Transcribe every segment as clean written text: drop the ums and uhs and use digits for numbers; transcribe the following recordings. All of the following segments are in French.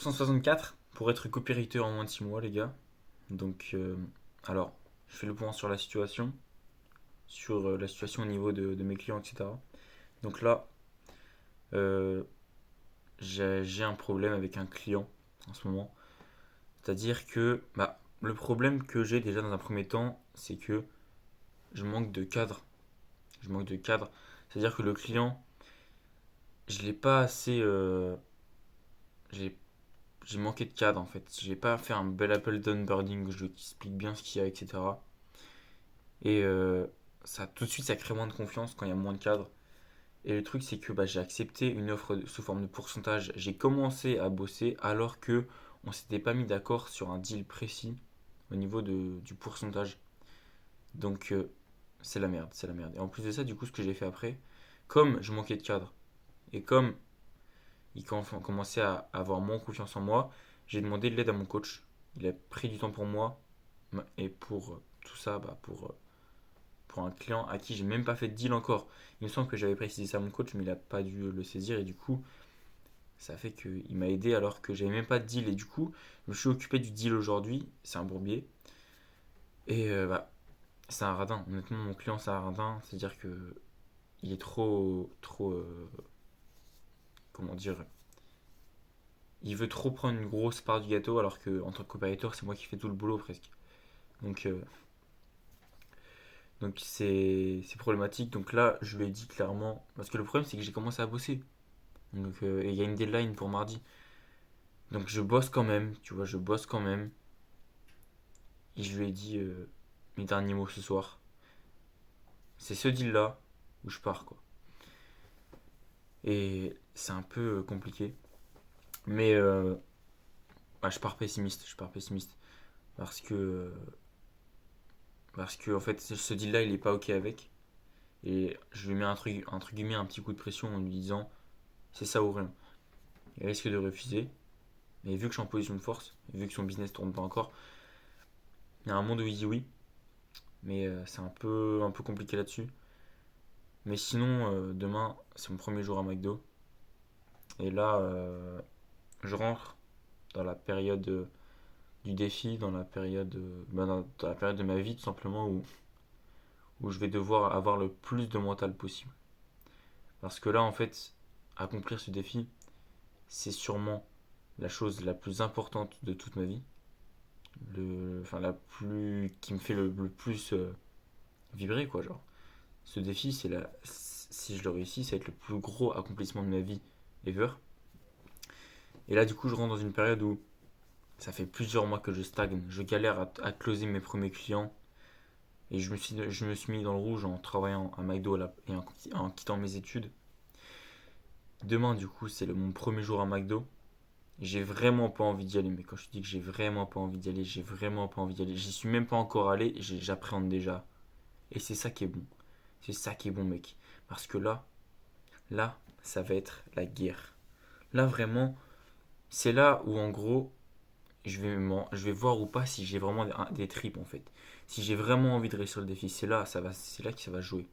164 pour être copywriter en moins de 6 mois, les gars. Donc, alors, je fais le point sur la situation, au niveau de mes clients, etc. Donc là, euh, j'ai un problème avec un client en ce moment. C'est-à-dire que le problème que j'ai déjà dans un premier temps, c'est que je manque de cadre. Je manque de cadre. C'est-à-dire que le client, je l'ai pas assez. J'ai j'ai manqué de cadre en fait. J'ai pas fait un bel appel d'onboarding où je lui explique bien ce qu'il y a, etc. Et ça, tout de suite, ça crée moins de confiance quand il y a moins de cadre. Et le truc, c'est que j'ai accepté une offre sous forme de pourcentage. J'ai commencé à bosser alors que on s'était pas mis d'accord sur un deal précis au niveau du pourcentage. Donc, c'est la merde, c'est la merde. Et en plus de ça, du coup, ce que j'ai fait après, comme je manquais de cadre et comme il commençait à avoir moins confiance en moi, j'ai demandé de l'aide à mon coach. Il a pris du temps pour moi et pour tout ça, pour un client à qui j'ai même pas fait de deal encore. Il me semble que j'avais précisé ça à mon coach, mais il a pas dû le saisir et du coup, ça fait qu'il m'a aidé alors que j'avais même pas de deal et du coup, je me suis occupé du deal aujourd'hui. C'est un bourbier et c'est un radin. Honnêtement, mon client c'est un radin, c'est-à-dire que il est trop, comment dire, il veut trop prendre une grosse part du gâteau alors que en tant que coopérateur, c'est moi qui fais tout le boulot presque. Donc c'est problématique. Donc là, je lui ai dit clairement parce que le problème c'est que j'ai commencé à bosser. Donc et il y a une deadline pour mardi. Donc je bosse quand même, tu vois, je bosse quand même. Et je lui ai dit mes derniers mots ce soir. C'est ce deal là où je pars quoi. Et c'est un peu compliqué. Mais je pars pessimiste, je pars pessimiste. Parce que en fait ce deal là il est pas ok avec. Et je lui mets entre guillemets un petit coup de pression en lui disant c'est ça ou rien. Il risque de refuser. Mais vu que je suis en position de force, vu que son business tourne pas encore, il y a un monde où il dit oui. Mais c'est un peu compliqué là-dessus. Mais sinon, demain, c'est mon premier jour à McDo. Et là, je rentre dans la période du défi, dans la période de ma vie tout simplement où je vais devoir avoir le plus de mental possible. Parce que là, en fait, accomplir ce défi, c'est sûrement la chose la plus importante de toute ma vie. Qui me fait le plus vibrer, quoi, genre. Ce défi, si je le réussis, ça va être le plus gros accomplissement de ma vie ever. Et là, du coup, je rentre dans une période où ça fait plusieurs mois que je stagne. Je galère à closer mes premiers clients. Et je me suis mis dans le rouge en travaillant à McDo et en quittant mes études. Demain, du coup, c'est mon premier jour à McDo. J'ai vraiment pas envie d'y aller. Mais quand je te dis que j'ai vraiment pas envie d'y aller, j'ai vraiment pas envie d'y aller. J'y suis même pas encore allé et j'appréhende déjà. Et c'est ça qui est bon. C'est ça qui est bon, mec. Parce que là, ça va être la guerre. Là, vraiment, c'est là où, en gros, je vais voir ou pas si j'ai vraiment des tripes, en fait. Si j'ai vraiment envie de réussir le défi, c'est là que ça va jouer.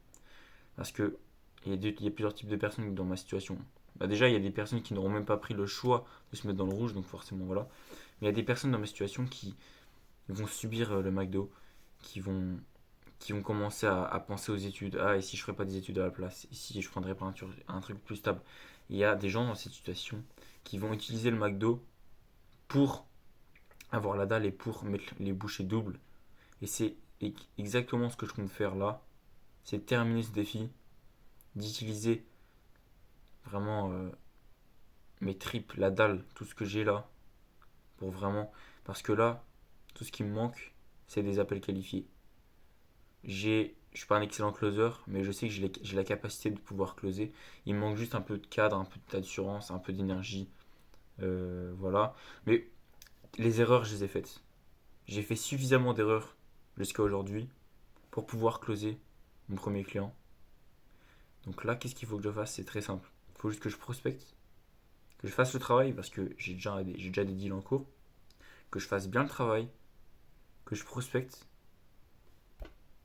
Parce que il y a plusieurs types de personnes dans ma situation. Déjà, il y a des personnes qui n'auront même pas pris le choix de se mettre dans le rouge, donc forcément, voilà. Mais il y a des personnes dans ma situation qui vont subir le McDo, qui vont, qui vont commencer à penser aux études. Ah, et si je ferais pas des études à la place? Et si je prendrais pas un truc plus stable? Il y a des gens dans cette situation qui vont utiliser le McDo pour avoir la dalle et pour mettre les bouchées doubles. Et c'est exactement ce que je compte faire là. C'est terminer ce défi, d'utiliser vraiment mes tripes, la dalle, tout ce que j'ai là, pour vraiment. Parce que là, tout ce qui me manque, c'est des appels qualifiés. Je suis pas un excellent closer, mais je sais que j'ai la capacité de pouvoir closer. Il me manque juste un peu de cadre, un peu d'assurance, un peu d'énergie. Voilà. Mais les erreurs, je les ai faites. J'ai fait suffisamment d'erreurs jusqu'à aujourd'hui pour pouvoir closer mon premier client. Donc là, qu'est-ce qu'il faut que je fasse? C'est très simple. Il faut juste que je prospecte, que je fasse le travail parce que j'ai déjà des deals en cours, que je fasse bien le travail, que je prospecte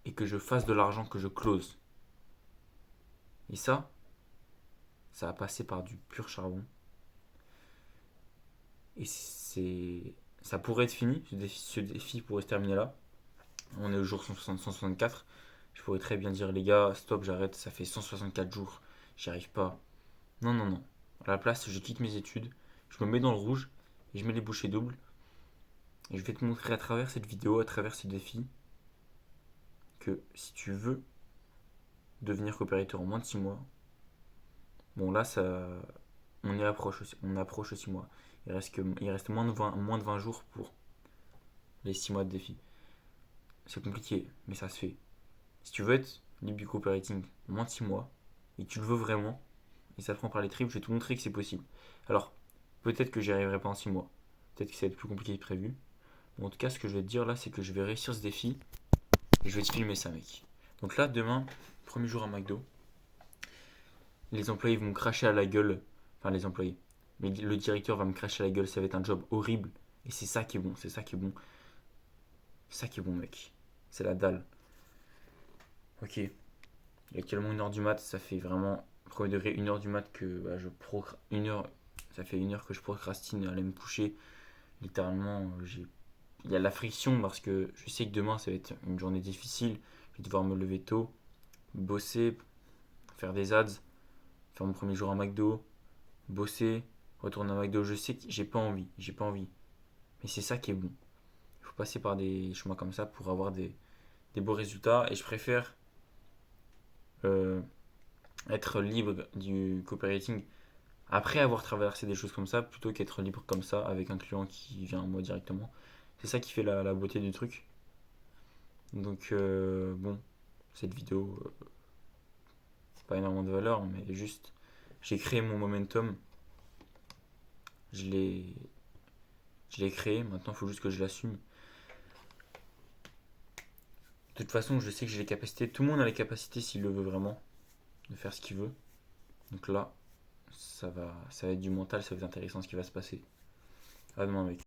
et que je fasse de l'argent, que je close. Et ça va passer par du pur charbon. Et ça pourrait être fini, ce défi pourrait se terminer là. On est au jour 164. Je pourrais très bien dire, les gars, stop, j'arrête, ça fait 164 jours, j'y arrive pas. Non, non, non. À la place, je quitte mes études, je me mets dans le rouge et je mets les bouchées doubles. Et je vais te montrer à travers cette vidéo, à travers ce défi, que si tu veux devenir coopérateur en moins de 6 mois, bon là, on approche aux 6 mois. Il reste moins de 20 jours pour les 6 mois de défi. C'est compliqué, mais ça se fait. Si tu veux être libre du cooperating en moins de 6 mois, et que tu le veux vraiment, et ça te prend par les tripes, je vais te montrer que c'est possible. Alors, peut-être que j'y arriverai pas en 6 mois. Peut-être que ça va être plus compliqué que prévu. Bon, en tout cas, ce que je vais te dire là, c'est que je vais réussir ce défi. Et je vais te filmer ça, mec. Donc là, demain, premier jour à McDo. Les employés vont me cracher à la gueule. Enfin, les employés. Mais le directeur va me cracher à la gueule. Ça va être un job horrible. Et c'est ça qui est bon. C'est ça qui est bon. C'est ça qui est bon, mec. C'est la dalle. Ok. Il est actuellement 1h du mat. Ça fait vraiment, premier degré, 1h du mat que bah, ça fait 1 heure que je procrastine à aller me coucher. Littéralement, il y a de la friction parce que je sais que demain, ça va être une journée difficile. Je vais devoir me lever tôt, bosser, faire des ads, faire mon premier jour à McDo, bosser, retourner à McDo. Je sais que j'ai pas envie. Mais c'est ça qui est bon. Il faut passer par des chemins comme ça pour avoir des beaux résultats. Et je préfère euh, être libre du copywriting après avoir traversé des choses comme ça plutôt qu'être libre comme ça avec un client qui vient à moi directement. C'est ça qui fait la beauté du truc. Donc bon, cette vidéo, pas énormément de valeur, mais juste j'ai créé mon momentum, je l'ai je l'ai créé, maintenant il faut juste que je l'assume. De toute façon, je sais que j'ai les capacités, tout le monde a les capacités s'il le veut vraiment, de faire ce qu'il veut. Donc là, ça va être du mental, ça va être intéressant ce qui va se passer. À demain, mec.